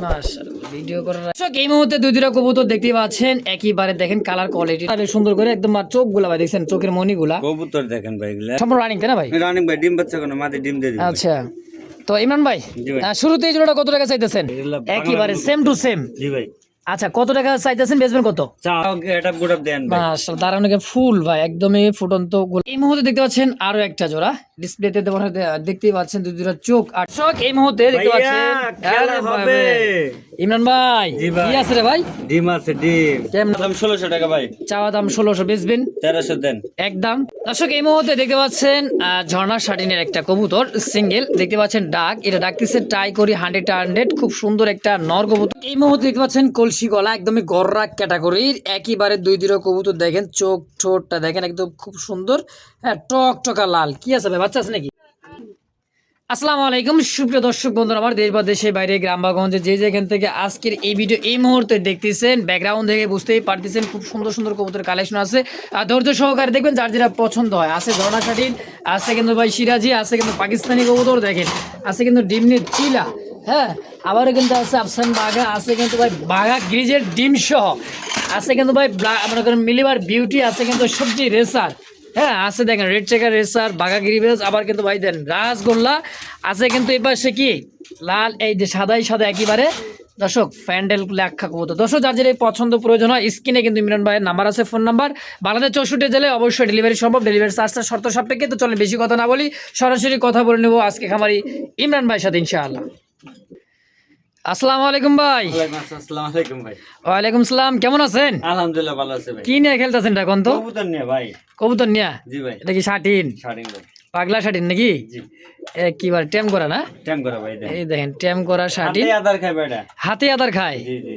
মাশাআল্লাহ ভিডিও করার এই মুহূর্তে দুই দুইটা কবুতর দেখতে পাচ্ছেন একইবারে দেখেন কালার কোয়ালিটি বেশ সুন্দর করে একদম চোখগুলা ভাই দেখছেন চোখের মনিগুলা কবুতর দেখেন ভাই এগুলা সম্পূর্ণ রানিং তাই না ভাই রানিং ভাই ডিম বাচ্চা কোনো মাদি ডিম দিয়ে দিবে আচ্ছা তো ইমরান ভাই শুরুতে এই জোড়াটা কত টাকা চাইতেছেন একইবারে সেম টু সেম জি ভাই আচ্ছা কত টাকা চাইতেছেন বেচবেন কত চাও এটা গোটাপ দেন ভাই মাশাআল্লাহ দাঁড়ানোকে ফুল ভাই একদমই ফুটন্ত এই মুহূর্তে দেখতে পাচ্ছেন আরো একটা জোড়া ডিসপ্লেতে দেখতেই পাচ্ছেন দুই দুইটা চোখ আর চোখ এই মুহূর্তে দেখতে পাচ্ছেন খেলা হবে ইমরান ভাই কি আছে রে ভাই ডিম আছে ডিম কেমন দাম 1600 টাকা ভাই চাওয়া দাম 1600 বেচবেন 1300 দেন একদম দর্শক এই মুহূর্তে দেখতে পাচ্ছেন ঝর্ণা শাটিনের একটা কবুতর সিঙ্গেল দেখতে পাচ্ছেন ডাক এটা ডাকতেছে ট্রাই করি 100 খুব সুন্দর একটা নর কবুতর এই মুহূর্তে দেখতে পাচ্ছেন কলসি গলা একদমই গররা ক্যাটাগরির একইবারে দুই দুইটা কবুতর দেখেন চোখ ঠোঁটটা দেখেন একদম খুব সুন্দর হ্যাঁ টকটকা লাল কি আছে ভাই বাচ্চা আছে নাকি আসসালামু আলাইকুম সুপ্রিয় দর্শক বন্ধুরা আমার দেশ বা দেশের বাইরে গ্রাম বা গঞ্জে যে যেখান থেকে আজকের এই ভিডিও এই মুহূর্তে দেখতেছেন ব্যাকগ্রাউন্ড থেকে বুঝতেই পারতেছেন খুব সুন্দর সুন্দর কবুতরের কালেকশন আছে আর ধৈর্য সহকারে দেখবেন যার যেটা পছন্দ হয় আছে ঝর্ণা শাটিন আছে কিন্তু ভাই সিরাজি আছে কিন্তু পাকিস্তানি কবুতর দেখেন আছে কিন্তু ডিমনি চিলা হ্যাঁ আবারও কিন্তু আছে আফসান বাঘা আছে কিন্তু ভাই বাঘা গ্রিজের ডিম সহ আছে কিন্তু ভাই মনে করেন মিলিবার বিউটি আছে কিন্তু সবজি রেসার হ্যাঁ আছে দেখেন রেড চেকার রেসার বাঘা গিরিবেজ আবার কিন্তু ভাই দেন রাসগোল্লা আছে কিন্তু এবার সে কি লাল এই যে সাদাই সাদা একেবারে দর্শক প্যান্ডেল লেখা কবুতর দর্শক যার যেটা পছন্দ প্রয়োজন হয় স্ক্রিনে কিন্তু ইমরান ভাইয়ের নাম্বার আছে ফোন নাম্বার বাংলাদেশ 64 জেলায় অবশ্যই ডেলিভারি সম্ভব ডেলিভারি চার্জটা শর্ত সাপেক্ষে তো চলে বেশি কথা না বলি সরাসরি কথা বলে নেবো আজকে খামারি ইমরান ভাইয়ের সাথে ইনশাআল্লাহ আসসালামু আলাইকুম ভাই আসসালামু আলাইকুম ভাই ওয়ালাইকুম সালাম কেমন আছেন আলহামদুলিল্লাহ ভালো আছে ভাই কি নিয়ে খেলতেছেন এখন তো কবুতর নিয়ে ভাই কবুতর নিয়া জি ভাই এটা কি শাটিন শাটিন ভাই পাগলা শাটিন নাকি জি একবার টেম করা না টাইম করা ভাই এই দেখেন টেম করা শাটিন হাতে আদার খায় ভাইটা হাতে আদার খায় জি জি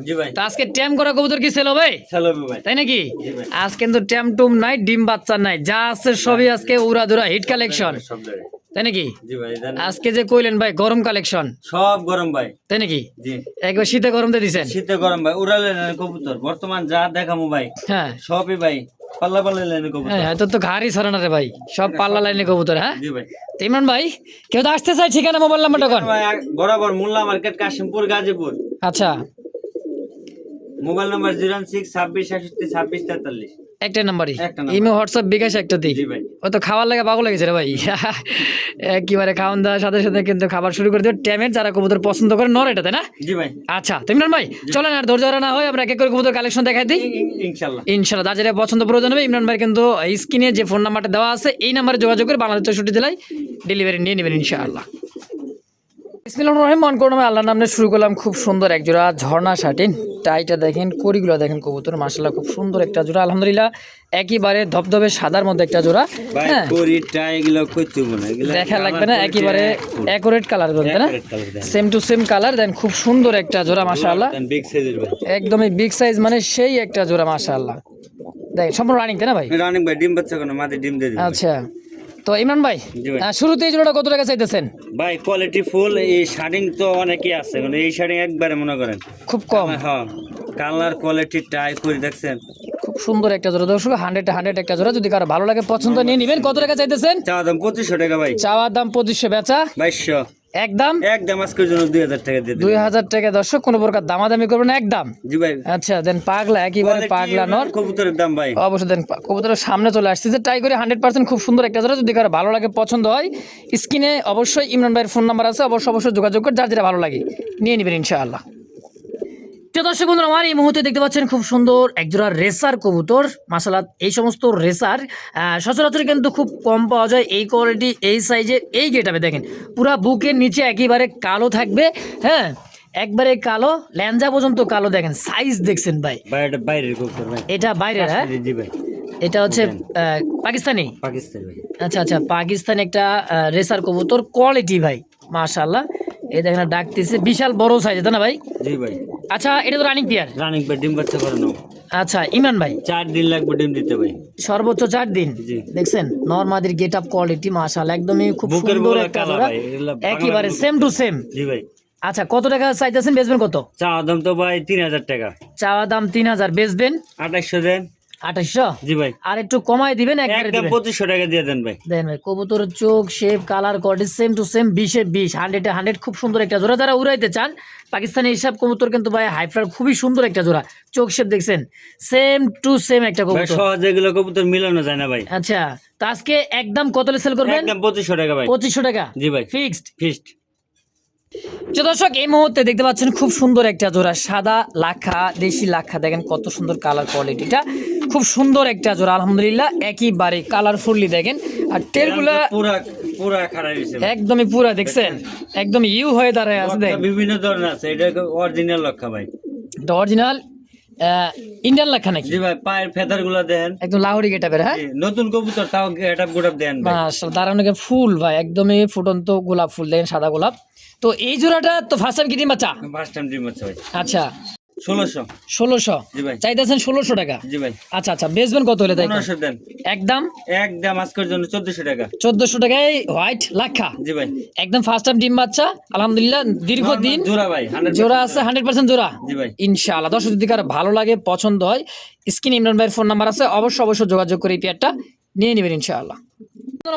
জি ভাই তো আজকে টেম করা কবুতর কি সেল হবে চলো ভাই তাই নাকি জি ভাই আজ কিন্তু টেম টুম নাই ডিম বাচ্চা নাই যা আছে সবই আজকে উড়া ধুরা হিট কালেকশন সব ধরে তাই নাকি জি ভাই জান আজকে যে কইলেন ভাই গরম কালেকশন সব গরম ভাই তাই নাকি জি একবার শীতে গরম দিয়ে দিছেন শীতে গরম ভাই উড়ালেন কবুতর বর্তমান যা দেখামু ভাই হ্যাঁ সবই ভাই পাল্লা পাল্লা লাইনে কবুতর হ্যাঁ তোর তো ঘাড়ি সরানো রে ভাই সব পাল্লা লাইনে কবুতর হ্যাঁ জি ভাই তো ইমরান ভাই কেউ তো আসতে চাই ঠিকানা মোবাইল নাম্বারটা কোন ভাই বরাবর মোল্লা মার্কেট কাশিমপুর গাজীপুর আচ্ছা মোবাইল নাম্বার 0626662643 একটা নাম্বারই একটা নাম্বার। ইমো হোয়াটসঅ্যাপ বিকাশ একটা দিই জি ভাই ও তো খাবার লাগে পাগল লেগেছে রে ভাই একেবারে খাওয়ান দেওয়ার সাথে সাথে কিন্তু খাবার শুরু করে দেবে ট্যামের যারা কবুতর পছন্দ করে নর এটা তাই না জি ভাই আচ্ছা তো ইমরান ভাই চলেন আর ধৈর্য ধরা না হয় আমরা এক এক করে কবুতর কালেকশন দেখাই দিই ইনশাআল্লাহ ইনশাল্লাহ যার যেটা পছন্দ প্রয়োজন হবে ইমরান ভাই কিন্তু স্ক্রিনে যে ফোন নাম্বারটা দেওয়া আছে এই নাম্বারে যোগাযোগ করে বাংলাদেশ 64 জেলায় ডেলিভারি নিয়ে নেবেন ইনশাআল্লাহ বিসমিল্লাহির রহমানির রহিম আল্লাহর নামে শুরু করলাম খুব সুন্দর এক জোড়া ঝর্ণা শাটিন টাইটা দেখেন কড়িগুলো দেখেন কবুতর মাশাআল্লাহ খুব সুন্দর একটা জোড়া আলহামদুলিল্লাহ একেবারে ধবধবে সাদার মধ্যে একটা জোড়া ভাই হ্যাঁ পরিটা এগুলো কইতে না এগুলো দেখা লাগবে না একেবারে অ্যাকুরেট কালার বলতে না সেম টু সেম কালার দেন খুব সুন্দর একটা জোড়া মাশাআল্লাহ বিগ সাইজের ভাই একদমই বিগ সাইজ মানে সেই একটা জোড়া মাশাআল্লাহ দেখেন সম্পূর্ণ রানিং তাই না ভাই রানিং ভাই ডিম বাচ্চা কোনো মাদি ডিম দিয়ে দিবে আচ্ছা তো ইমরান ভাই জি ভাই। শুরুতে এই জোড়াটা কত টাকা চাইতেছেন ভাই কোয়ালিটি ফুল এই শার্টিং তো অনেকই আছে কিন্তু এই শার্টিং একবারে মনে করেন খুব কম হ্যাঁ কালার কোয়ালিটি টাই করে দেখছেন খুব সুন্দর একটা জোড়া দর্শক 100 একটা জোড়া যদি কারো ভালো লাগে পছন্দ নিয়ে নেবেন কত টাকা চাইতেছেন চাওয়া দাম 2500 টাকা ভাই চাওয়ার দাম 2500 বেচা 2200 একদম একদম আজকের জন্য 2000 টাকা দিয়ে দিন 2000 টাকা দর্শক কোনো প্রকার দামাদামি করবেন না একদম জি ভাই আচ্ছা দেন পাগলা একেবারে পাগলা নর কবুতরের দাম ভাই অবশ্যই দেন কবুতরের সামনে চলে আসছে যে ট্রাই করে 100% খুব সুন্দর একটা জোড়া যদি কারো ভালো লাগে পছন্দ হয় স্ক্রিনে অবশ্যই ইমরান ভাইয়ের ফোন নাম্বার আছে অবশ্যই যোগাযোগ করে যার যেটা ভালো লাগে নিয়ে নেবেন ইনশাআল্লাহ দর্শক বন্ধুরা আমার এই মুহূর্তে দেখতে পাচ্ছেন খুব সুন্দর একজোড়া রেসার কবুতর মাশাআল্লাহ এই সমস্ত রেসার সচরাচর কিন্তু খুব কম পাওয়া যায় এই কোয়ালিটি এই সাইজের এই গেটআপে দেখেন পুরা বুকের নিচে একেবারে কালো থাকবে হ্যাঁ একবারে কালো ল্যাঞ্জা পর্যন্ত কালো দেখেন সাইজ দেখছেন ভাই বাইরে বাইরের কবুতর ভাই এটা বাইরের হ্যাঁ জি ভাই এটা হচ্ছে পাকিস্তানি পাকিস্তানি ভাই আচ্ছা আচ্ছা পাকিস্তানি একটা রেসার কবুতর কোয়ালিটি ভাই মাশাআল্লাহ এই দেখেন ডাকতেছে বিশাল বড় সাইজ তাই না ভাই জি ভাই আচ্ছা এটা তো রানিং পেয়ার রানিং ভাই ডিম বাচ্চা করে নাও আচ্ছা ইমরান ভাই 4 দিন লাগবে ডিম দিতে ভাই সর্বোচ্চ 4 দিন জি। দেখছেন নরমাদির গেট আপ কোয়ালিটি মাশাআল্লাহ একদমই খুব বুকের সুন্দর বড় একটা কালা জোড়া ভাই, এগুলা একেবারে সেম টু সেম জি ভাই আচ্ছা কত টাকা চাইতেছেন বেচবেন কত চাওয়া দাম তো ভাই 3000 টাকা চাওয়া দাম 3000 বেচবেন 2800 দেন 2800 জি ভাই আর একটু কমায় দিবেন একবারে একদম দিবেন 2500 টাকা দিয়ে দেন ভাই। দেন ভাই কবুতরের চোখ shape colour quality same to same 20 এ 20 100 এ 100 খুব সুন্দর একটা জোড়া যারা উড়াইতে চান পাকিস্তানি হিসাব কবুতর কিন্তু ভাই হাইফ্লার খুবই সুন্দর একটা জোড়া চোখ শেপ দেখছেন সেম টু সেম একটা ভাই কবুতর সহজে এগুলো কবুতর মিলানো যায় না ভাই। আচ্ছা তো আজকে একদম কত সেল করবেন একদম 2500 টাকা ভাই। 2500 টাকা জি ভাই ফিক্সড ফিক্সড। যে দর্শক এই মুহূর্তে দেখতে পাচ্ছেন খুব সুন্দর একটা জোড়া সাদা লাখা দেশি লাখা দেখেন কত সুন্দর কালার কোয়ালিটিটা খুব সুন্দর একটা জোড়া আলহামদুলিল্লাহ একইবারে কালারফুললি দেখেন আর টেলগুলা পুরা পুরা খারাপ হইছে ভাই। একদমই পুরা দেখছেন একদম ইউ হয়ে দাঁড়ায় আছে লক্ষা দেখেন বিভিন্ন ধরনের আছে, এটা অরিজিনাল লক্ষা ভাই। এটা অরিজিনাল ইন্ডিয়ান লাখা নাকি জি ভাই পায়ের ফেদার গুলা দেন, একদম লাহোরি গেটাপের হ্যাঁ নতুন কবুতর তাও গেটআপ গুড়াপ দেন ভাই। মাশাআল্লাহ দাঁড়ানো ফুল ভাই একদমই ফুটন্ত গোলাপ ফুল দেখেন সাদা গোলাপ তো এই জোড়াটা তো ফার্স্ট টাইম কিনে বাচ্চা ফার্স্ট টাইম ড্রিম হচ্ছে ভাই। আচ্ছা 1600 1600 জি ভাই। চাইতেছেন 1600 টাকা জি ভাই আচ্ছা আচ্ছা বেচবেন কত হলে তাই 1500 দেন। একদম একদম আজকের জন্য 1400 টাকা। 1400 টাকায় হোয়াইট লাখা জি ভাই একদম ফার্স্ট টাইম ডিম বাচ্চা আলহামদুলিল্লাহ দীর্ঘদিন জোড়া ভাই 100% জোড়া আছে 100% জোড়া জি ভাই ইনশাআল্লাহ দর্শক যদি কারো ভালো লাগে পছন্দ হয় স্ক্রিন ইমরান ভাইয়ের ফোন নাম্বার আছে অবশ্যই যোগাযোগ করে এই পেয়ারটা নিয়ে নেবেন ইনশাআল্লাহ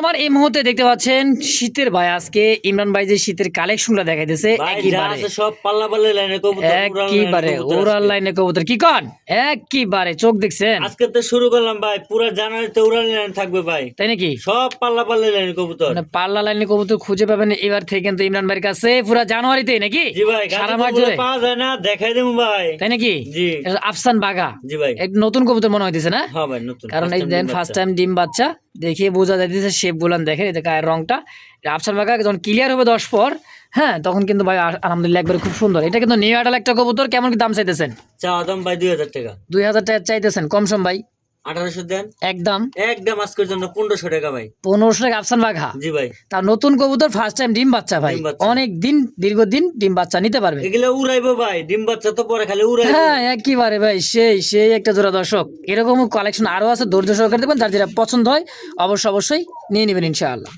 আমার এই মুহূর্তে দেখতে পাচ্ছেন শীতের ভাই আজকে ইমরান ভাই যে শীতের কালেকশনটা দেখাইতেছে ভাই যা একইবারে আছে সব পাল্লা পাল্লা লাইনে কবুতর একইবারে ওরাল লাইনে কবুতর কি কন একইবারে চোখ দেখছেন আজকে তো শুরু করলাম ভাই, পুরা জানুয়ারিতে উড়াল লাইন থাকবে ভাই, তাই নাকি সব পাল্লা পাল্লা লাইনে কবুতর। মানে পাল্লা লাইনে কবুতর খুঁজে পাবেন এবার থেকে কিন্তু ইমরান ভাইয়ের কাছে পুরো জানুয়ারিতে নাকি জি ভাই সারা গাছে মাস কবুতর জুড়ে পাওয়া যায় না, দেখাই দেবো ভাই। তাই নাকি জি এটা আফসান বাগা জি ভাই এক নতুন কবুতর মনে হইতেছে না হ্যাঁ ভাই নতুন কারণ এই দেন ফার্স্ট টাইম ডিম বাচ্চা দেখে বোঝা যাইতেছে শেপ গুলান দেখেন এই যে গায়ের রংটা এটা আফসান বাগা যখন ক্লিয়ার হবে 10 পর হ্যাঁ তখন কিন্তু ভাই আলহামদুলিল্লাহ একবারে খুব সুন্দর এটা কিন্তু নিউ আডাল একটা কবুতর কেমন কি দাম চাইতেছেন চাওয়া দাম ভাই 2000 টাকা। 2000 টাকা চাইতেছেন কম সম ভাই 1800 দেন। একদম একদম আজকের জন্য 1500 টাকা ভাই। 1500 টাকা আফসান বাগা জি ভাই তার নতুন কবুতর ফার্স্ট টাইম ডিম বাচ্চা ভাই ডিম বাচ্চা। অনেক দিন দীর্ঘদিন ডিম বাচ্চা নিতে পারবে এগুলো উড়াইবো ভাই, ডিম বাচ্চা তো পরে খালি উড়াইবো। হ্যাঁ একইবারে ভাই সেই সেই একটা জোড়া দর্শক এরকম কালেকশন আরো আছে ধৈর্য সহকারে দেখবেন যার যেটা পছন্দ হয় অবশ্যই নিয়ে নেবেন ইনশাআল্লাহ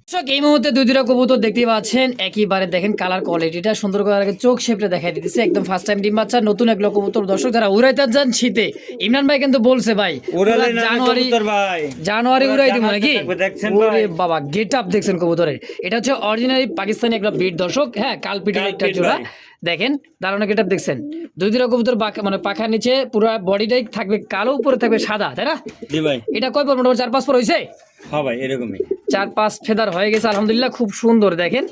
দর্শক এই মুহূর্তে দুইটা কবুতর দেখতেই পাচ্ছেন একইবারে দেখেন কালার কোয়ালিটিটা সুন্দর করে আগে চোখ শেপটা দেখাই দিতেছে একদম ফার্স্ট টাইম ডিম বাচ্চা নতুন এক কবুতর দর্শক যারা উড়াইতে যান শীতে ইমরান ভাই কিন্তু বলছে ভাই উড়ালে পুরা না জানুয়ারি কবুতর ভাই, জানুয়ারি উড়াই দিব নাকি থাকবে, দেখছেন ওরে ভাই? বাবা গেট আপ দেখছেন কবুতরের এটা হচ্ছে অরিজিনালি পাকিস্তানি একটা বিট দর্শক হ্যাঁ কালপিটের একটা কালপিট জোড়া ভাই। দেখেন দারুণ গেট আপ দেখছেন দুইটা কবুতর মানে পাখার নিচে পুরো বডিটাই থাকবে কালো উপরে থাকবে সাদা তাই না জি ভাই এটা কয় পর মোটামুটি 4-5 পর হয়েছে হ্যাঁ ভাই এরকমই 4-5 ফেদার হয়ে গেছে আলহামদুলিল্লাহ খুব সুন্দর দেখেন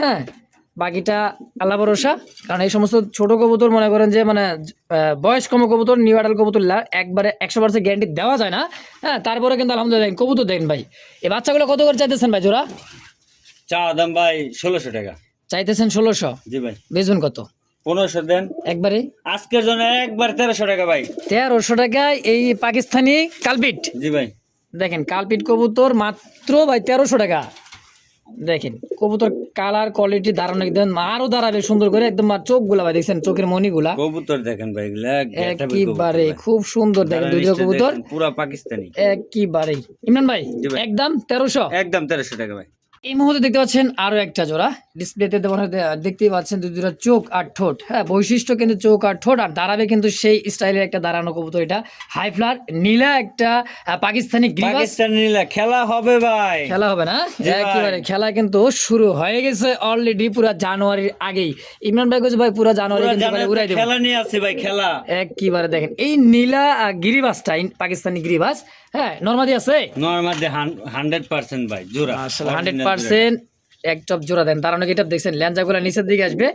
হ্যাঁ বাকিটা আল্লাহ ভরসা কারণ এই সমস্ত ছোট কবুতর মনে করেন যে মানে বয়স কম কবুতর নিউ আডাল কবুতর একবারে 100% গ্যারান্টি দেওয়া যায় না হ্যাঁ তারপরে কিন্তু আলহামদুলিল্লাহ কবুতর দেখেন ভাই এই বাচ্চাগুলো কত করে চাইতেছেন ভাই জোড়া চাওয়া দাম ভাই 1600 টাকা। চাইতেছেন 1600 জি ভাই বেচবেন কত 1500 দেন। একবারে আজকের জন্য একবার 1300 টাকা ভাই। 1300 টাকায় এই পাকিস্তানি কালপিট জি ভাই দেখেন কালপিট কবুতর মাত্র ভাই 1300 টাকা দেখেন কবুতর কালার কোয়ালিটি দারুণ একদম আরো দাঁড়াবে সুন্দর করে একদম আর চোখগুলা ভাই দেখছেন চোখের মণিগুলা কবুতর দেখেন ভাই এগুলা একবারে খুব সুন্দর দেখেন দুইটা কবুতর পুরা পাকিস্তানি একবারে ইমরান ভাই জি ভাই। একদম 1300 একদম 1300 টাকা ভাই। এই মুহূর্তে দেখতে পাচ্ছেন আরো একটা জোড়া ডিসপ্লেতে দেখতেই পাচ্ছেন দুইটা চোখ আর ঠোঁট হ্যাঁ বৈশিষ্ট্য কিন্তু চোখ আর ঠোঁট আর দাঁড়াবে কিন্তু সেই স্টাইলের একটা দাঁড়ানো কবুতর এটা হাই ফ্লার নীলা একটা পাকিস্তানি গ্রিবাস পাকিস্তানি নীলা খেলা হবে ভাই, খেলা হবে না জি ভাই। একেবারে খেলা কিন্তু শুরু হয়ে গেছে অলরেডি পুরা জানুয়ারির আগেই ইমরান ভাই কইছে ভাই পুরা জানুয়ারি পুরা কিন্তু জানুয়ারিতে উড়াই দেব খেলা নিয়ে আসছে ভাই খেলা। একবারে দেখেন এই নীলা গিরিবাসটা পাকিস্তানি গিরিবাস হ্যাঁ নরমাদি আছে নরমাল 100% ভাই জোড়া আসলে 100% এক টপ জোড়া দেন তার অনেক এটা দেখছেন ল্যাঞ্জাগুলা নিচের দিকে আসবে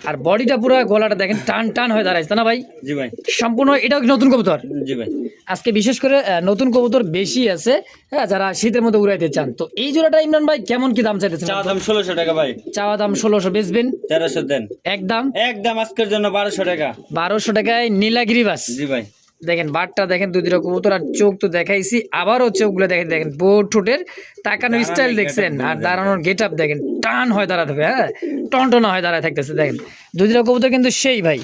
আর বডিটা পুরো গলাটা দেখেন টান টান হয়ে দাঁড়াইছে না ভাই জি ভাই সম্পূর্ণ এটাও কি নতুন কবুতর জি ভাই আজকে বিশেষ করে নতুন কবুতর বেশি আছে হ্যাঁ যারা শীতের মধ্যে উড়াইতে চান তো এই জোড়াটা ইমরান ভাই কেমন কি দাম চাইতেছেন চাওয়া দাম 1600 টাকা ভাই। চাওয়া দাম 1600 বেচবেন 1300 দেন। একদম একদম আজকের জন্য 1200 টাকা। 1200 টাকায় নীলাগিরিবাস জি ভাই দেখেন বাটটা দেখেন দুইটা কবুতর আর চোখ তো দেখাইছি আবারও চোখগুলো দেখেন দেখেন বোর্ড ঠোঁটের তাকানোর স্টাইল দেখছেন আর দাঁড়ানোর গেট আপ দেখেন টান হয় দাঁড়াতে হবে হ্যাঁ টনটনা হয় দাঁড়ায় থাকতেছে দেখেন দুইটা কবুতর কিন্তু সেই ভাই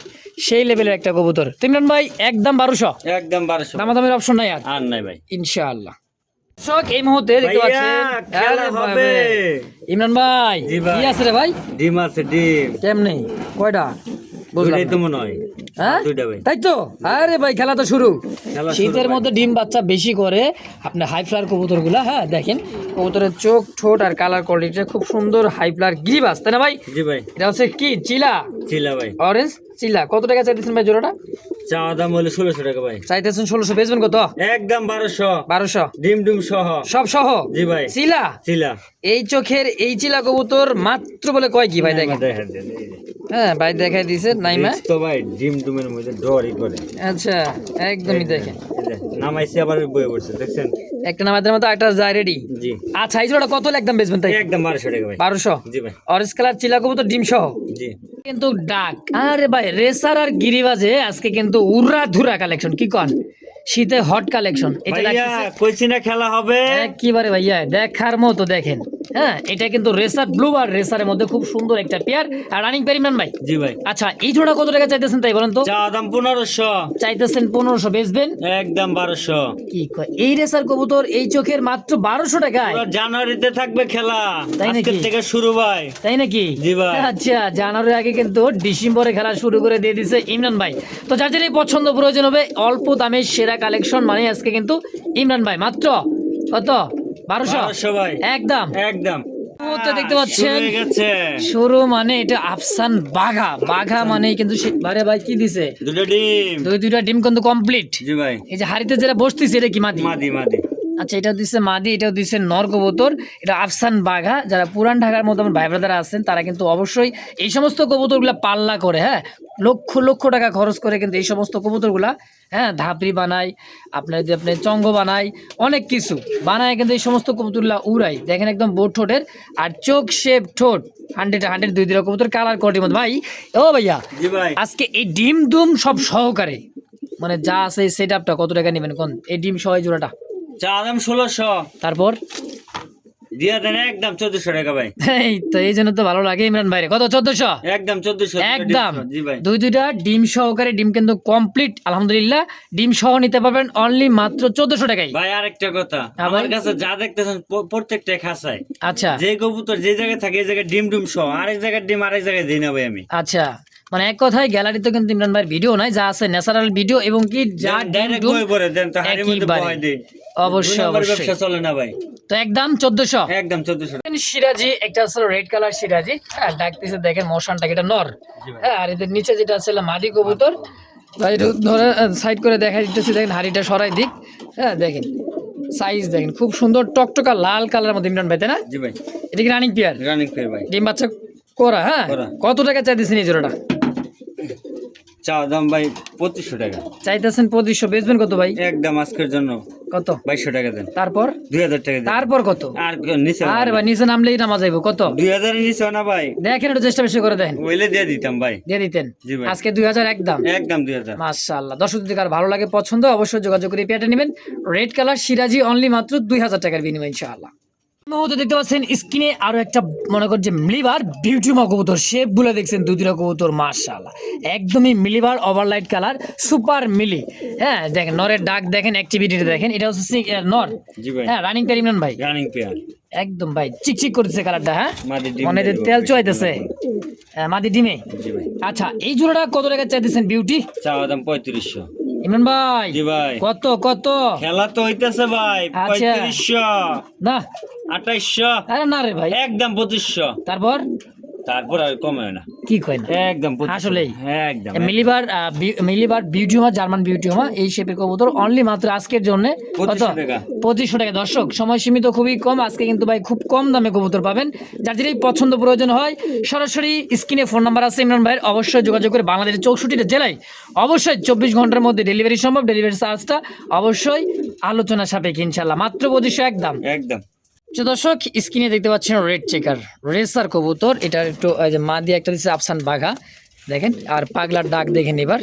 সেই লেভেলের একটা কবুতর ইমরান ভাই একদম 1200 একদম 1200 দামাদামের অপশন নাই আর আর নাই ভাই। ইনশাআল্লাহ দর্শক এই মুহূর্তে দেখতে ভাইয়া, পাচ্ছেন খেলা আরে হবে। বাবা। ইমরান ভাই জি ভাই। কি আছে রে ভাই ডিম আছে ডিম কেমনে কয়টা বুঝলাম দুইটাই না। তো মনে হয় হ্যাঁ দুইটা ভাই তাই তো আরে ভাই খেলা তো শুরু খেলা শুরু শীতের ভাই। মধ্যে ডিম বাচ্চা বেশি করে আপনার হাই ফ্লার কবুতর গুলা, হ্যাঁ দেখেন কবুতরের চোখ ঠোঁট আর কালার কোয়ালিটিটা খুব সুন্দর হাই ফ্লার গিরিবাস, তাই না ভাই? জি ভাই এটা হচ্ছে কি চিলা চিলা ভাই অরেঞ্জ চিলা, কত টাকা চাইতেছেন ভাই জোড়াটা? চাওয়া দাম হলো 1600 টাকা ভাই চাইতেছেন 1600, বেচবেন কত? একদম 1200 1200 ডিম ডিম সহ সব সহ? জি ভাই চিলা চিলা এই চোখের এই চিলা কবুতর মাত্র বলে কয় কি ভাই দেখেন? দেখা দেন, এই যে। হ্যাঁ ভাই দেখাই দিছে নাইমা। দেখছ তো ভাই ডিম ডুমের মধ্যে ডরই করে আচ্ছা একদমই দেখেন এই যে, নামাইছে আবার বয়ে পড়ছে দেখছেন একটা নামাজের মতো একটা যায় রেডি। জি আচ্ছা এই জোড়া কত একদম বেচবেন তাই? একদম 1200 টাকা ভাই 1200 জি ভাই অরেঞ্জ কালার চিলা কবুতর ডিম সহ জি কিন্তু ডাক। আরে ভাই রেসার আর গিরিবাজে আজকে কিন্তু উড়া ধুরা কালেকশন, কি কন শীতে হট কালেকশন। এটা ভাইয়া রাখতেছে কইছি না খেলা হবে একেবারে ভাইয়া দেখার মতো দেখেন। হ্যাঁ এটা কিন্তু রেসার ব্লু আর রেসারের মধ্যে খুব সুন্দর একটা পেয়ার আর রানিং পেয়ার ইমরান ভাই। জি ভাই আচ্ছা এই জোড়া কত টাকা চাইতেছেন তাই বলেন তো? চাওয়া দাম 1500 চাইতেছেন 1500, বেচবেন একদম 1200 কি কয়? এই রেসার কবুতর এই চোখের মাত্র 1200 টাকায়, পুরো জানুয়ারিতে থাকবে খেলা তাই নাকি? আজকের থেকে শুরু ভাই তাই নাকি? জি ভাই। আচ্ছা জানুয়ারির আগে কিন্তু ডিসেম্বরে খেলা শুরু করে দিয়ে দিছে ইমরান ভাই। তো যার যেটাই পছন্দ প্রয়োজন হবে অল্প দামে সেরা কালেকশন মানে আজকে কিন্তু ইমরান ভাই মাত্র কত? 1200 ভাই একদম। একদম তো দেখতে পাচ্ছেন শুরু হয়ে গেছে শুরু মানে এটা আফসান বাঘা, বাঘা মানে কিন্তু বারে ভাই কি দিছে? দুটো ডিম দুইটা ডিম কিন্তু কমপ্লিট। জি ভাই এই যে হাড়িতে যেটা বসতিছে এটা কি মাদি? মাদি মাদি আচ্ছা এটাও দিচ্ছে মাদি, এটাও দিচ্ছে নর কবুতর। এটা আফসান বাঘা। যারা পুরান ঢাকার মতো আমার ভাই ব্রাদার আছেন তারা কিন্তু অবশ্যই এই সমস্ত কবুতরগুলা পাল্লা করে, হ্যাঁ লক্ষ লক্ষ টাকা খরচ করে কিন্তু এই সমস্ত কবুতরগুলা, হ্যাঁ ধাপড়ি বানায়, আপনার যে আপনি চঙ্গ বানায়, অনেক কিছু বানায় কিন্তু এই সমস্ত কবুতরগুলা উড়াই। দেখেন একদম বোট ঠোঁটের আর চোখ শেপ ঠোঁট 100 দুই দিরা কবুতর কালার কোয়ালিটির মধ্যে। ভাই ও ভাইয়া জি ভাই আজকে এই ডিম দুম সব সহকারে মানে যা আছে এই সেট আপটা কত টাকা নেবেন কোন? এই ডিম সহ এই জোড়াটা চাওয়া দাম 1600 তারপর দিয়া দেন একদম 1400 টাকা ভাই এই তো এই জন্য তো ভালো লাগে ইমরান ভাইরে। কত? 1400 একদম 1400 একদম। জি ভাই দুইটা ডিম সহকারে ডিম কিন্তু কমপ্লিট আলহামদুলিল্লাহ। ডিম সহ নিতে পারবেন অনলি মাত্র 1400 টাকায়। ভাই আরেকটা কথা হ্যাঁ আমার ভাই। কাছে যা দেখতেছেন প্রত্যেকটা খাসায় আচ্ছা যে কবুতর যে জায়গায় থাকে এই জায়গায় ডিম ডিম সহ আরেক জায়গায় ডিম আরেক জায়গায় দিই না ভাই আমি আচ্ছা মানে এক কথায় গ্যালারিতে কিন্তু ইমরান ভাইয়ের ভিডিও নাই, যা আছে ন্যাচারাল ভিডিও এবং কি যা ডিম ডাইরেক্ট ডুম বই পড়ে দেন তো হাড়ির মধ্যে একেবারে। বহাই দেই অবশ্যই দুই নম্বর অবশ্যই। ব্যবসা চলে না ভাই তো একদম 1400 একদম 1400 সিরাজি একটা আছে রেড কালার সিরাজি, হ্যাঁ ডাকতেছে দেখেন মোশনটা এটা নর, জি ভাই। হ্যাঁ আর এদের নিচে যেটা আছে মাদি কবুতর। ভাই একটু ধরে সাইড করে দেখা দিতেছি, দেখেন হাড়িটা সরাই দিক, হ্যাঁ দেখেন সাইজ দেখেন খুব সুন্দর টকটকা লাল কালারের মধ্যে ইমরান ভাই, তাই না? জি ভাই এটা কি রানিং পেয়ার? রানিং ফের ভাই ডিম বাচ্চা করা, হ্যাঁ করা। কত টাকা চাইতেছেন এই জোড়াটা? চাওয়া দাম ভাই 2500 টাকা চাইতেছেন 2500, বেচবেন কত ভাই? একদম আজকের জন্য কত? 2200 টাকা দেন তারপর 2000 টাকা দেন তারপর কত? আর নিচে আর ভাই নিচে নামলেই নামা যাইব কত? 2000 এর নিচে না ভাই দেখেন একটু চেষ্টা বেশি করে দেখেন, ওইলে দিয়ে দিতাম ভাই দিয়ে দিতেন। জি ভাই। আজকে 2000 একদম। একদম 2000 মাশাআল্লাহ। দর্শক যদি কার ভালো লাগে পছন্দ অবশ্যই যোগাযোগ করে এই পেয়ারটা নেবেন। রেড কালার সিরাজি অনলি মাত্র 2000 টাকার বিনিময়ে ইনশাআল্লাহ। মুহূর্তে দেখতে পাচ্ছেন স্ক্রিনে আরো একটা মনে কর যে মিলিবার বিউটিমা কবুতর, শেপ গুলো দেখছেন দুইটা কবুতর মাশাআল্লাহ একদমই মিলিবার ওভারলাইট কালার সুপার মিলি। হ্যাঁ দেখেন নরের ডাক দেখেন, অ্যাক্টিভিটিটা দেখেন, এটা হচ্ছে নর। জি ভাই হ্যাঁ রানিং পেয়ার ইমরান ভাই রানিং পেয়ার একদম ভাই চিকচিক করতেছে কালারটা, হ্যাঁ মাদি ডিম মনে দিয়ে দিব তেল ভাই। চুয়াইতেছে, হ্যাঁ, মাদি ডিমে। জি ভাই আচ্ছা এই জোড়াটা কত টাকা চাইতেছেন বিউটি চাওয়া দাম 3500 ইমরান ভাই? জি ভাই কত কত? খেলা তো হইতেছে ভাই আচ্ছা। 3500 না 2800 আরে না রে ভাই। একদম 2500 তারপর তারপর আর কমে না কি কয় না একদম 2500 আসলেই? একদম মিলিবার বিউটিউমা জার্মান বিউটিউমা এই শেপের কবুতর অনলি মাত্র আজকের জন্য কত? 2500 টাকা 2500 টাকা। দর্শক সময় সীমিত খুবই কম, আজকে কিন্তু ভাই খুব কম দামে কবুতর পাবেন। যার যেটাই পছন্দ প্রয়োজন হয় সরাসরি স্ক্রিনে ফোন নাম্বার আছে ইমরান ভাইয়ের, অবশ্যই যোগাযোগ করে বাংলাদেশের 64টা জেলায় অবশ্যই 24 ঘন্টার মধ্যে ডেলিভারি সম্ভব। ডেলিভারি চার্জটা অবশ্যই আলোচনা সাপেক্ষে ইনশাল্লাহ মাত্র 2500 একদম। একদম তো দর্শক স্ক্রিনে দেখতে পাচ্ছেন রেড চেকার রেসার কবুতর, এটার একটু এই যে মা দিয়ে একটা দিচ্ছে আফসান বাঘা দেখেন, আর পাগলার ডাক দেখেন এবার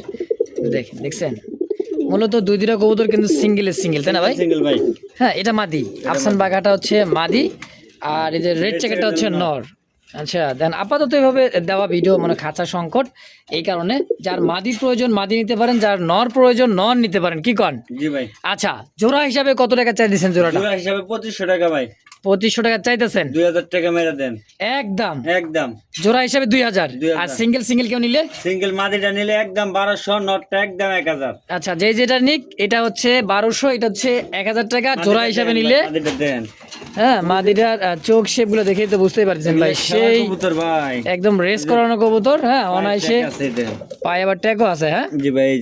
দেখেন, দেখছেন মূলত দুইটা কবুতর কিন্তু সিঙ্গেল তাই না ভাই? সিঙ্গেল ভাই হ্যাঁ এটা মাদি, আফসান বাঘাটা হচ্ছে মাদি আর এই যে রেড চেকারটা হচ্ছে নর। আচ্ছা দেন আপাতত এভাবে দেওয়া ভিডিও মানে খাঁচা সংকট, এই কারণে যার মাদি প্রয়োজন মাদি নিতে পারেন, যার নর প্রয়োজন নর নিতে পারেন, কি কন? জি ভাই। আচ্ছা জোড়া হিসাবে কত টাকা চাই দিচ্ছেন জোড়াটা? জোড়া হিসাবে 2500 টাকা ভাই। 2500 টাকা চাইতেছেন? 2000 টাকা মেরে দেন একদম। একদম। জোড়া হিসাবে 2000। 2000 আর সিঙ্গেল সিঙ্গেল কেউ নিলে? সিঙ্গেল মাদিটা নিলে একদম 1200, নটটা একদম 1000। আচ্ছা যেটা নিক এটা হচ্ছে 1200, এটা হচ্ছে 1000 টাকা। জোড়া হিসাবে নিলে মাদিটা দেন। হ্যাঁ মাদিটার চোখ শেপ গুলো দেখেই তো বুঝতেই পারছেন ভাই, সেই কবুতর ভাই একদম রেস করানো কবুতর। হ্যাঁ অনায়াসে আছে দেন। পায়ে আবার ট্যাগও আছে। হ্যাঁ জি ভাই, এই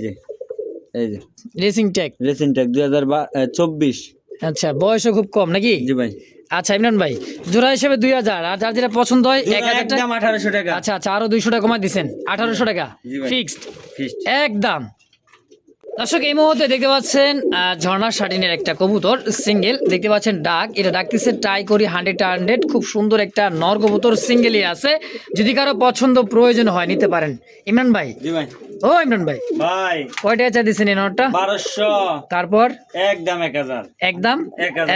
যে রেসিং ট্যাগ। Racing tag 2024। আচ্ছা বয়সও খুব কম নাকি? জি ভাই। আচ্ছা ইমরান ভাই জোড়া হিসেবে 2000, আর যার যেটা পছন্দ হয় 1000 টাকা। একদম 1800 টাকা। আচ্ছা আচ্ছা আরো 200 টাকা কমাই দিছেন, 1800 টাকা জি ভাই। ফিক্সড ফিক্সড একদম। দর্শক এই মুহূর্তে দেখতে পাচ্ছেন ঝর্ণা শাটিনের একটা কবুতর সিঙ্গেল দেখতে পাচ্ছেন, ডাক এটা ডাকতেছে ট্রাই করি 100 খুব সুন্দর একটা নর কবুতর সিঙ্গেলই আছে, যদি কারো পছন্দ প্রয়োজন হয় নিতে পারেন। ইমরান ভাই। জি ভাই। ও ইমরান ভাই ভাই কয় টাকা চা দিচ্ছেন এই নরটা? 1200। তারপর একদম 1000। একদম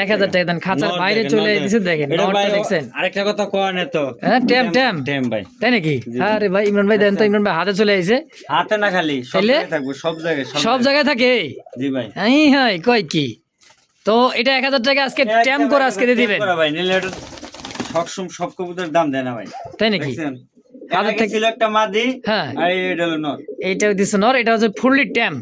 1000 টাকা দেন। খাঁচার বাইরে চলে দিছে দেখেন এটা নরটা ভাই দেখছেন। আরেকটা কথা কোন তো। হ্যাঁ ট্যাম ট্যাম ট্যাম ভাই। তাই নাকি? আরে ভাই ইমরান ভাই দেন তো, ইমরান ভাই হাতে চলে আইছে। হাতে না খালি সব তাইলে? জায়গায় থাকবো, সব জায়গায় সব জায়গায় থাকে। জি ভাই। হ্যাঁ হ্যাঁ কয় কি তো এটা 1000 টাকা আজকে ট্যাম করে আজকে দিয়ে দিবেন ভাই। নিলে এটা সব কবুতরের দাম দেয় না ভাই, তাই নাকি? দেখছেন? হাজার আগে টাকা ছিল একটা মাদি, হ্যাঁ আর এটা হলো নর। এইটাও দিছে নর, এটা হচ্ছে ফুললি ট্যাম,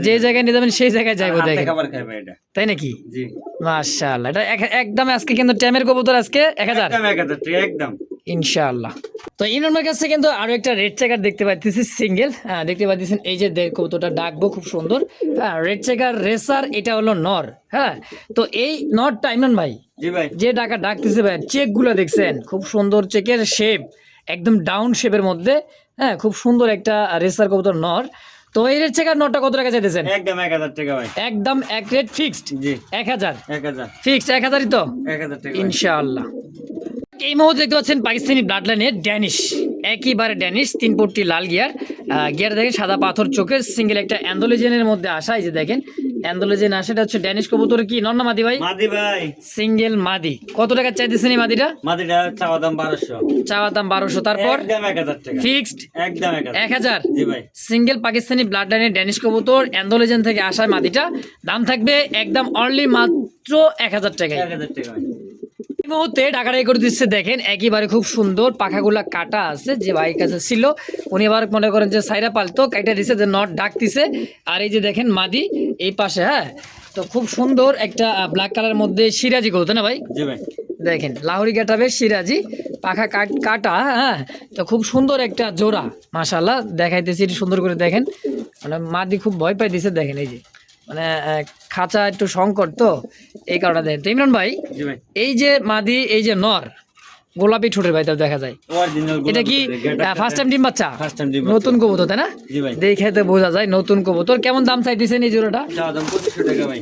যে জায়গায় নিয়ে যাবেন সেই জায়গায় যাইবো হাতে দেখেন, খাবার খাবে এটা। তাই নাকি? জি মাশাআল্লাহ এটা একদম আজকে কিন্তু ট্যামের কবুতর আজকে 1000 একদম 1000 টাকা একদম ইনশাআল্লাহ। তো ইমরানের কাছে কিন্তু আরো একটা রেড চেকার দেখতে পাচ্ছি সিঙ্গেল। হ্যাঁ দেখতে পাচ্ছেন এই যে কবুতরটা ডাকবো খুব সুন্দর। হ্যাঁ রেড চেকার রেসার, এটা হলো নর। হ্যাঁ তো এই নরটা ইমরান ভাই জি ভাই। যে ডাকতেছে ভাই, চেক গুলো দেখছেন খুব সুন্দর, চেকের শেপ একদম ডাউন শেপের মধ্যে। হ্যাঁ খুব সুন্দর একটা রেসার কবুতর নর। তো এই রেড চেকার নরটা কত টাকা চাইতেছেন? একদম 1000 টাকা ভাই। একদম এক রেট ফিক্সড। জি 1000 1000 ফিক্সড, 1000ই তো 1000 টাকা ইনশাআল্লাহ। এই মুহূর্তে দেখতে পাচ্ছেন পাকিস্তানি ব্লাড লাইনের ড্যানিশ, একেবারে ড্যানিশ, 3 পট্টি লাল গিয়ার। গিয়ার দেখেন সাদা পাথর চোখের, সিঙ্গেল একটা অ্যান্ডোলোজেনের মধ্যে আসা। এই যে দেখেন অ্যান্ডোলোজেন আসা, এটা হচ্ছে ড্যানিশ কবুতর। কি নর না মাদি ভাই? মাদি ভাই। সিঙ্গেল মাদি। কত টাকা চাইতেছেন এই মাদিটা? মাদিটা চাওয়া দাম 1200। চাওয়া দাম 1200, তারপর একদম 1000 টাকা ফিক্সড একদম 1000। জি ভাই। সিঙ্গেল পাকিস্তানি ব্লাড লাইনের ড্যানিশ কবুতর অ্যান্ডোলোজেন থেকে আসা মাদিটা, দাম থাকবে একদম অনলি মাত্র 1000 টাকায়। 1000 টাকা ভাই। এই মুহূর্তে টাকাটাই করে দিচ্ছে দেখেন, একেবারে খুব সুন্দর পাখাগুলা কাটা আছে, যে ভাইয়ের কাছে ছিল উনি আবার মনে করেন যে সাইরা পালতো কাইটা দিছে, যে নট ডাকতিছে। আর এই যে দেখেন মাদি এই পাশে। হ্যাঁ তো খুব সুন্দর একটা ব্ল্যাক কালার মধ্যে সিরাজি কবুতর না ভাই? জি ভাই। দেখেন লাহোরি কাটাবে সিরাজি, পাখা কাটা। হ্যাঁ তো খুব সুন্দর একটা জোড়া মাশাআল্লাহ দেখাইতেছি, একটু সুন্দর করে দেখেন। মানে মাদি খুব ভয় পাই দিছে দেখেন, এই যে মানে খাঁচা একটু সংকট তো এই কারণে দেখেন। তো ইমরান ভাই জি ভাই। এই যে মাদি এই যে নর গোলাপি ঠোঁটের ভাই, তাও দেখা যায় অরিজিনাল এটা কি ফার্স্ট টাইম ডিম বাচ্চা? ফার্স্ট টাইম ডিম নতুন কবুতর তাই না? জি ভাই। দেখে তো বোঝা যায় নতুন কবুতর। কেমন দাম চাইতেছেন এই জোড়াটা? চাওয়া দাম 2500 টাকা ভাই।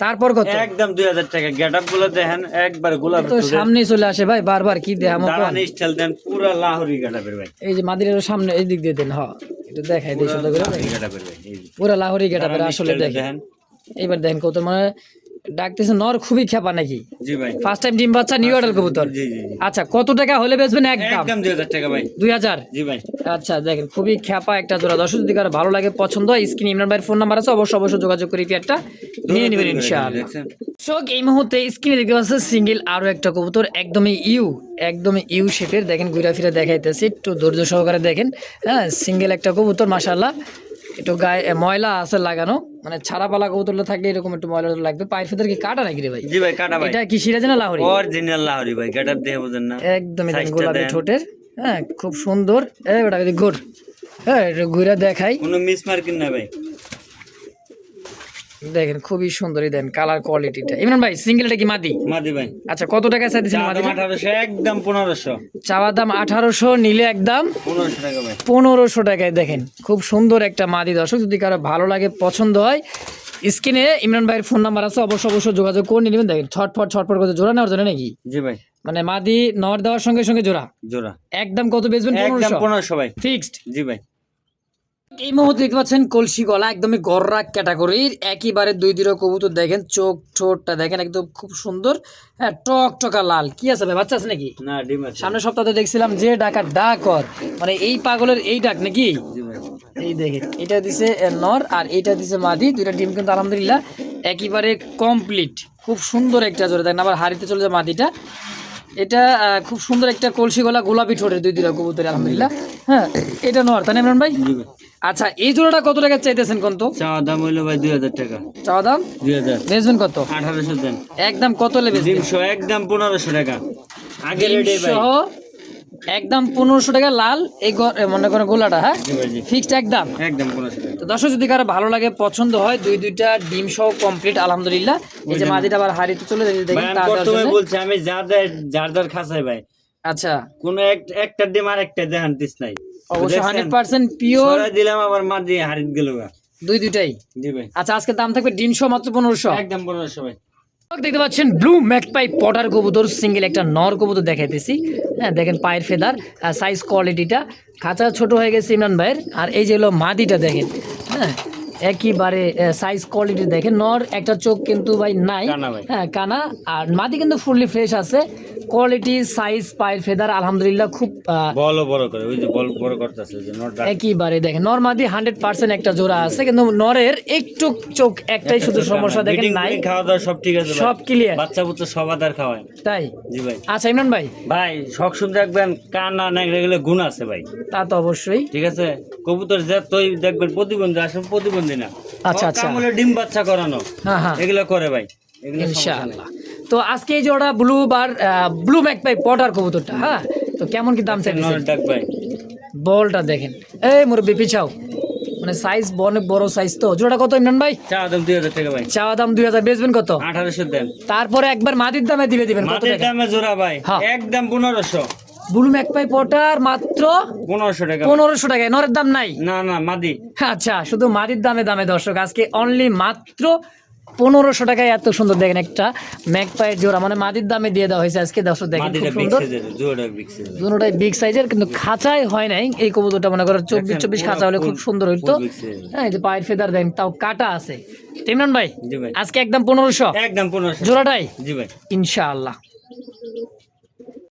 তারপর কত? একদম 2000 টাকা। গেটআপ গুলো দেখেন একবার গোলাপ তো সামনেই চলে আসে ভাই, বারবার কি দেখামো কোন? দাঁড়ান স্টাইল দেন পুরো লাহোরি গেটআপের ভাই। এই যে মাদির সামনে এই দিক দিয়ে দেন। হ্যাঁ একটু দেখাই দিই সুন্দর করে। গেটআপের ভাই এই যে। পুরো লাহোরি গেটাপের আসলে স্টাইলটা দেখেন। এইবার দেখেন কবুতর মানে ডাকতেছে নর খুবই খেপা নাকি? জি ভাই। ফার্স্ট টাইম ডিম বাচ্চা নিউ অর্ডার কবুতর। জি জি জি। আচ্ছা কত টাকা হলে বেচবেন? একদম একদম 2000 টাকা ভাই। 2000। জি ভাই। আচ্ছা দেখেন খুবই খেপা একটা জোড়া। দর্শক যদি কারো ভালো লাগে পছন্দ হয়, স্ক্রিনে ইমরান ভাইয়ের ফোন নাম্বার আছে, অবশ্যই যোগাযোগ করে পেয়ারটা নিয়ে নেবেন ইনশাআল্লাহ। দেখছেন? দর্শক এই মুহূর্তে স্ক্রিনে দেখতে পাচ্ছেন সিঙ্গেল আরো একটা কবুতর, একদমই ইউ শেপের। দেখেন ঘুরা ফিরে দেখাইতেছি, একটু ধৈর্য সহকারে দেখেন। হ্যাঁ সিঙ্গেল একটা কবুতর মাশাআল্লাহ, একটু গায়ে ময়লা আছে লাগানো, মানে ছাড়া পালা কবুতরটা থাকলে এরকম একটু ময়লা লাগবে। পায়ের ফেদার কি কাটা নাকি রে ভাই? জি ভাই কাটা ভাই। এটা কি সিরাজি না লাহোরি? অরিজিনাল লাহোরি ভাই। গেটআপ দেখে বুঝেন না? একদমই দেখেন Size টা গোলাপি দেন। ঠোঁটের। হ্যাঁ খুব সুন্দর। ওটা যদি ঘুর, হ্যাঁ একটু ঘুরে দেখাই। কোনো মিস মার্কিং না ভাই। দেখেন খুবই সুন্দরই দেন কালার কোয়ালিটিটা। ইমরান ভাই সিঙ্গেলটা কি মাদি? মাদি ভাই। আচ্ছা কত টাকা চাইতেছেন চাওয়া মাদি? দাম 1800 একদম 1500। চাওয়া দাম 1800, নিলে একদম 1500 টাকা ভাই। 1500 টাকায়। দেখেন খুব সুন্দর একটা মাদি। দর্শক যদি কারো ভালো লাগে পছন্দ হয়, স্ক্রিনে ইমরান ভাইয়ের ফোন নাম্বার আছে, অবশ্যই যোগাযোগ করে নেবেন। দেখেন ছটফট করে জোড়া নেওয়ার জন্য নাকি? জি ভাই। মানে মাদি নর দেওয়ার সঙ্গে সঙ্গে জোড়া জোড়া একদম কত বেচবেন? একদম 1500 1500 ভাই। ফিক্সড। জি ভাই। এই মুহূর্তে দেখতে পাচ্ছেন কলসি গলা, একদমই গররা ক্যাটাগরির, একেবারে দুই দুটো কবুতর দেখেন, চোখ ঠোঁটটা দেখেন একদম খুব সুন্দর। হ্যাঁ, টক টকা লাল। কি আছে ভাই, বাচ্চা আছে নাকি? না, ডিম আছে। সামনের সপ্তাহে দেখছিলাম যে ডাকার ডাক কর, মানে এই পাগলের এই ডাক নাকি? জি ভাই। এই দেখেন, এটা দিছে নর আর এইটা দিছে মাদি, দুইটা ডিম কিন্তু আলহামদুলিল্লাহ একেবারে কমপ্লিট। খুব সুন্দর একটা জোড়া, দেখেন আবার হাড়িতে চলে যায় মাদিটা। এটা খুব সুন্দর একটা কলসি গলা গোলাপি ঠোঁটের দুই দুটা কবুতর আলহামদুলিল্লাহ। হ্যাঁ, এটা নর তাই না ইমরান ভাই? জি ভাই। আচ্ছা, এই জোড়াটা কত টাকা চাইতেছেন কোন তো? চাওয়া দাম হইলো ভাই 2000 টাকা। চাওয়া দাম 2000। বেচবেন কত? 1800 দেন। একদম কত লেবে? ডিম সহ একদম 1500 টাকা। আগে রেডি ভাই। সহ একদম 1500 টাকা লাল, এই মনে করেন গোলাটা। হ্যাঁ, জি ভাই, জি। ফিক্সড একদম একদম 1500 টাকা। তো দর্শক যদি কারো ভালো লাগে পছন্দ হয়, দুই দুইটা ডিম সহ কমপ্লিট আলহামদুলিল্লাহ। এই যে মাদিটা আবার হাড়িতে চলে যাচ্ছে ভাই, দেখেন আমি তার প্রথমে বলছি আমি যার খাসাই ভাই। আচ্ছা, কোন একটা ডিম আর একটা দেখান দিস নাই। অবশ্যই 100% পিওর সরাই দিলাম, আবার মা দিয়ে হারিত গেল গা। দুই দুইটাই। জি ভাই। আচ্ছা, আজকে দাম থাকবে ডিম সহ মাত্র 1500। একদম 1500 ভাই। দেখতে পাচ্ছেন ব্লু ম্যাকপাই পটার কবুতর, সিঙ্গেল একটা নর কবুতর দেখাইতেছি। হ্যাঁ, দেখেন পায়ের ফেদার, সাইজ কোয়ালিটিটা খাঁচা ছোট হয়ে গেছে ইমরান ভাইয়ের। আর এই যে হলো মাদিটা দেখেন, হ্যাঁ একেবারে সাইজ কোয়ালিটি দেখেন। নর একটা চোখ কিন্তু ভাই নাই, কানা ভাই। হ্যাঁ কানা। আর মাদি কিন্তু ফুললি ফ্রেশ আছে, কোয়ালিটি সাইজ পায়ের ফেদার আলহামদুলিল্লাহ খুব বড় করে ওই যে বড় করতেছে যে নরটা। একেবারে দেখেন নর মাদি 100% একটা জোড়া আছে, কিন্তু নরের একটু চোখ একটাই শুধু সমস্যা দেখেন নাই। খাওয়া দাওয়া সব ঠিক আছে, সব ক্লিয়ার, বাচ্চা বুচ্চা সব আদার খাওয়ায়। তাই? জি ভাই। আচ্ছা ইমরান ভাই, ভাই শখ শুনতে রাখবেন, কানা নেগড়ে গেলে গুণ আছে ভাই। তা তো অবশ্যই। ঠিক আছে, কবুতর যে তুই দেখবেন প্রতিবন্ধী, আসলে প্রতিবন্ধী না। আচ্ছা, আচ্ছা। কামলে ডিম বাচ্চা করানো, হ্যাঁ হ্যাঁ, এগুলো করে ভাই, এগুলো ইনশাআল্লাহ। তো আজকে এই জোড়া ব্লু ম্যাকপাই পটার কবুতরটা, হ্যাঁ তো কেমন কি দাম চাইতেছেন? নর ডাক ভাই। বলটা দেখেন, এই মুরব্বি পিছাও, মানে সাইজ অনেক বড় সাইজ। তো জোড়াটা কত ইমরান ভাই? চা দাম 2000 টাকা ভাই। চাওয়া দাম 2000, বেচবেন কত? 1800 দেন। তারপরে একবার মাদির দামে দিবেন কত মাটির টাকা? দামে জোড়া ভাই, হ্যাঁ। একদম 1500। ব্লু ম্যাকপাই পটার মাত্র 1500 টাকা। 1500 টাকায়, নরের দাম নাই? না না, মাদি। আচ্ছা, শুধু মাদির দামে দর্শক আজকে অনলি মাত্র 1500 টাকায় এত সুন্দর দেখেন একটা ম্যাকপাইয়ের জোড়া, মানে মাদির দামে দিয়ে দেওয়া হয়েছে আজকে দর্শক। দেখেন খুব মাদিটা বিগ সুন্দর, সাইজের, জোড়াটা বিগ সাইজের। দুটোটাই বিগ সাইজের, কিন্তু খাঁচায় হয় নাই এই কবুতরটা। মনে করো 24 খাঁচা হলে খুব সুন্দর হইতো। হ্যাঁ, এই যে পায়ের ফেদার দেখেন, তাও কাটা আছে। ইমরান ভাই, জি ভাই। আজকে একদম 1500, একদম 1500 জোড়াটাই জি ভাই। ইনশাআল্লাহ।